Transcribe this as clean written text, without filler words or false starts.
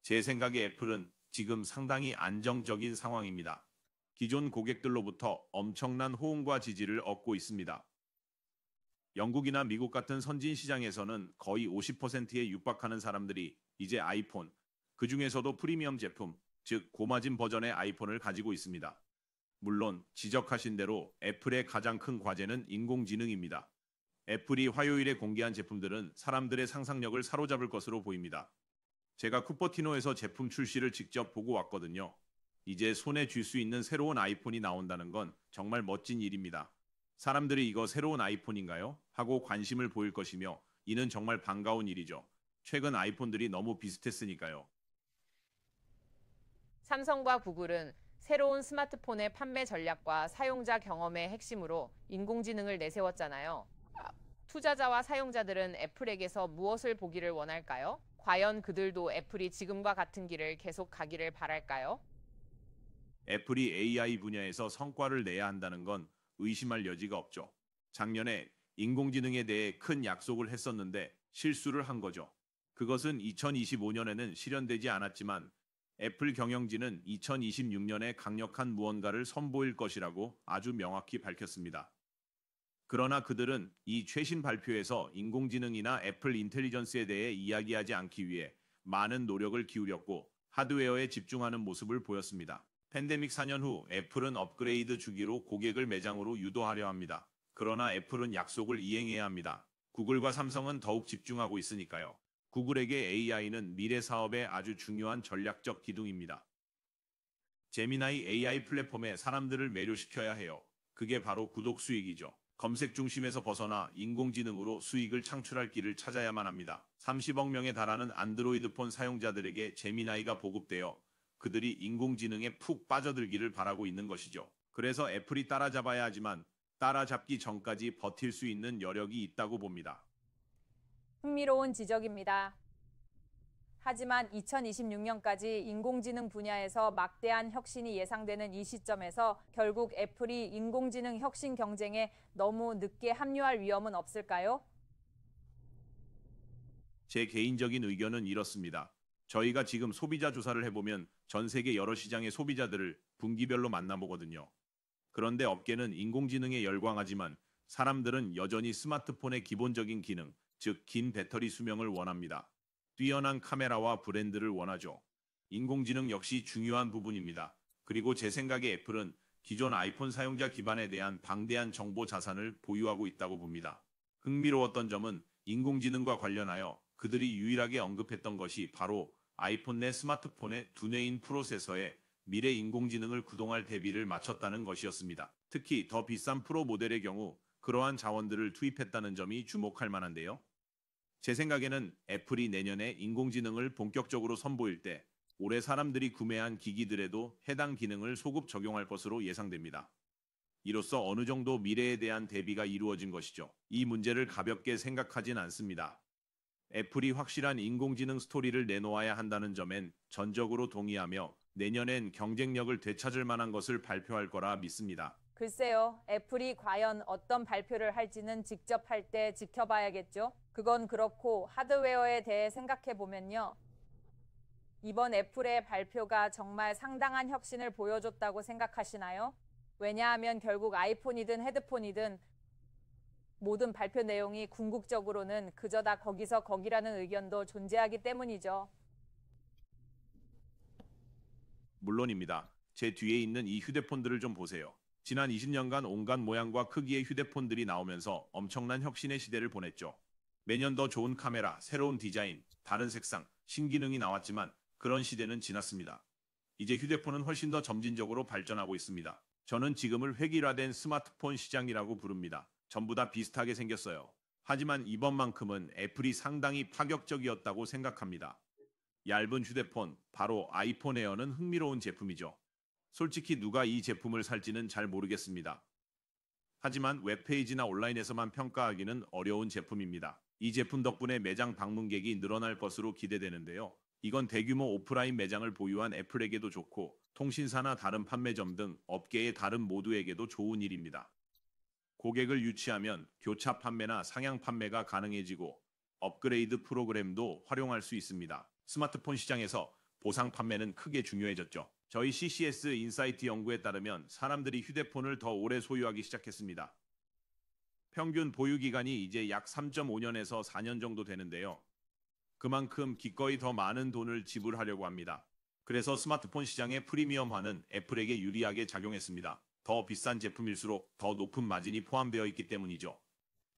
제 생각에 애플은 지금 상당히 안정적인 상황입니다. 기존 고객들로부터 엄청난 호응과 지지를 얻고 있습니다. 영국이나 미국 같은 선진 시장에서는 거의 50%에 육박하는 사람들이 이제 아이폰, 그 중에서도 프리미엄 제품, 즉 고마진 버전의 아이폰을 가지고 있습니다. 물론 지적하신 대로 애플의 가장 큰 과제는 인공지능입니다. 애플이 화요일에 공개한 제품들은 사람들의 상상력을 사로잡을 것으로 보입니다. 제가 쿠퍼티노에서 제품 출시를 직접 보고 왔거든요. 이제 손에 쥘 수 있는 새로운 아이폰이 나온다는 건 정말 멋진 일입니다. 사람들이 이거 새로운 아이폰인가요? 하고 관심을 보일 것이며 이는 정말 반가운 일이죠. 최근 아이폰들이 너무 비슷했으니까요. 삼성과 구글은 새로운 스마트폰의 판매 전략과 사용자 경험의 핵심으로 인공지능을 내세웠잖아요. 투자자와 사용자들은 애플에게서 무엇을 보기를 원할까요? 과연 그들도 애플이 지금과 같은 길을 계속 가기를 바랄까요? 애플이 AI 분야에서 성과를 내야 한다는 건 의심할 여지가 없죠. 작년에 인공지능에 대해 큰 약속을 했었는데 실수를 한 거죠. 그것은 2025년에는 실현되지 않았지만 애플 경영진은 2026년에 강력한 무언가를 선보일 것이라고 아주 명확히 밝혔습니다. 그러나 그들은 이 최신 발표에서 인공지능이나 애플 인텔리전스에 대해 이야기하지 않기 위해 많은 노력을 기울였고 하드웨어에 집중하는 모습을 보였습니다. 팬데믹 4년 후 애플은 업그레이드 주기로 고객을 매장으로 유도하려 합니다. 그러나 애플은 약속을 이행해야 합니다. 구글과 삼성은 더욱 집중하고 있으니까요. 구글에게 AI는 미래 사업의 아주 중요한 전략적 기둥입니다. 제미나이 AI 플랫폼에 사람들을 매료시켜야 해요. 그게 바로 구독 수익이죠. 검색 중심에서 벗어나 인공지능으로 수익을 창출할 길을 찾아야만 합니다. 30억 명에 달하는 안드로이드 폰 사용자들에게 제미나이가 보급되어 그들이 인공지능에 푹 빠져들기를 바라고 있는 것이죠. 그래서 애플이 따라잡아야 하지만 따라잡기 전까지 버틸 수 있는 여력이 있다고 봅니다. 흥미로운 지적입니다. 하지만 2026년까지 인공지능 분야에서 막대한 혁신이 예상되는 이 시점에서 결국 애플이 인공지능 혁신 경쟁에 너무 늦게 합류할 위험은 없을까요? 제 개인적인 의견은 이렇습니다. 저희가 지금 소비자 조사를 해보면 전 세계 여러 시장의 소비자들을 분기별로 만나보거든요. 그런데 업계는 인공지능에 열광하지만 사람들은 여전히 스마트폰의 기본적인 기능, 즉 긴 배터리 수명을 원합니다. 뛰어난 카메라와 브랜드를 원하죠. 인공지능 역시 중요한 부분입니다. 그리고 제 생각에 애플은 기존 아이폰 사용자 기반에 대한 방대한 정보 자산을 보유하고 있다고 봅니다. 흥미로웠던 점은 인공지능과 관련하여 그들이 유일하게 언급했던 것이 바로 아이폰 내 스마트폰의 두뇌인 프로세서에 미래 인공지능을 구동할 대비를 마쳤다는 것이었습니다. 특히 더 비싼 프로 모델의 경우 그러한 자원들을 투입했다는 점이 주목할 만한데요. 제 생각에는 애플이 내년에 인공지능을 본격적으로 선보일 때 올해 사람들이 구매한 기기들에도 해당 기능을 소급 적용할 것으로 예상됩니다. 이로써 어느 정도 미래에 대한 대비가 이루어진 것이죠. 이 문제를 가볍게 생각하진 않습니다. 애플이 확실한 인공지능 스토리를 내놓아야 한다는 점엔 전적으로 동의하며 내년엔 경쟁력을 되찾을 만한 것을 발표할 거라 믿습니다. 글쎄요, 애플이 과연 어떤 발표를 할지는 직접 할 때 지켜봐야겠죠. 그건 그렇고 하드웨어에 대해 생각해 보면요. 이번 애플의 발표가 정말 상당한 혁신을 보여줬다고 생각하시나요? 왜냐하면 결국 아이폰이든 헤드폰이든 모든 발표 내용이 궁극적으로는 그저 다 거기서 거기라는 의견도 존재하기 때문이죠. 물론입니다. 제 뒤에 있는 이 휴대폰들을 좀 보세요. 지난 20년간 온갖 모양과 크기의 휴대폰들이 나오면서 엄청난 혁신의 시대를 보냈죠. 매년 더 좋은 카메라, 새로운 디자인, 다른 색상, 신기능이 나왔지만 그런 시대는 지났습니다. 이제 휴대폰은 훨씬 더 점진적으로 발전하고 있습니다. 저는 지금을 획일화된 스마트폰 시장이라고 부릅니다. 전부 다 비슷하게 생겼어요. 하지만 이번만큼은 애플이 상당히 파격적이었다고 생각합니다. 얇은 휴대폰, 바로 아이폰 에어는 흥미로운 제품이죠. 솔직히 누가 이 제품을 살지는 잘 모르겠습니다. 하지만 웹페이지나 온라인에서만 평가하기는 어려운 제품입니다. 이 제품 덕분에 매장 방문객이 늘어날 것으로 기대되는데요. 이건 대규모 오프라인 매장을 보유한 애플에게도 좋고 통신사나 다른 판매점 등 업계의 다른 모두에게도 좋은 일입니다. 고객을 유치하면 교차 판매나 상향 판매가 가능해지고 업그레이드 프로그램도 활용할 수 있습니다. 스마트폰 시장에서 보상 판매는 크게 중요해졌죠. 저희 CCS 인사이트 연구에 따르면 사람들이 휴대폰을 더 오래 소유하기 시작했습니다. 평균 보유 기간이 이제 약 3.5년에서 4년 정도 되는데요. 그만큼 기꺼이 더 많은 돈을 지불하려고 합니다. 그래서 스마트폰 시장의 프리미엄화는 애플에게 유리하게 작용했습니다. 더 비싼 제품일수록 더 높은 마진이 포함되어 있기 때문이죠.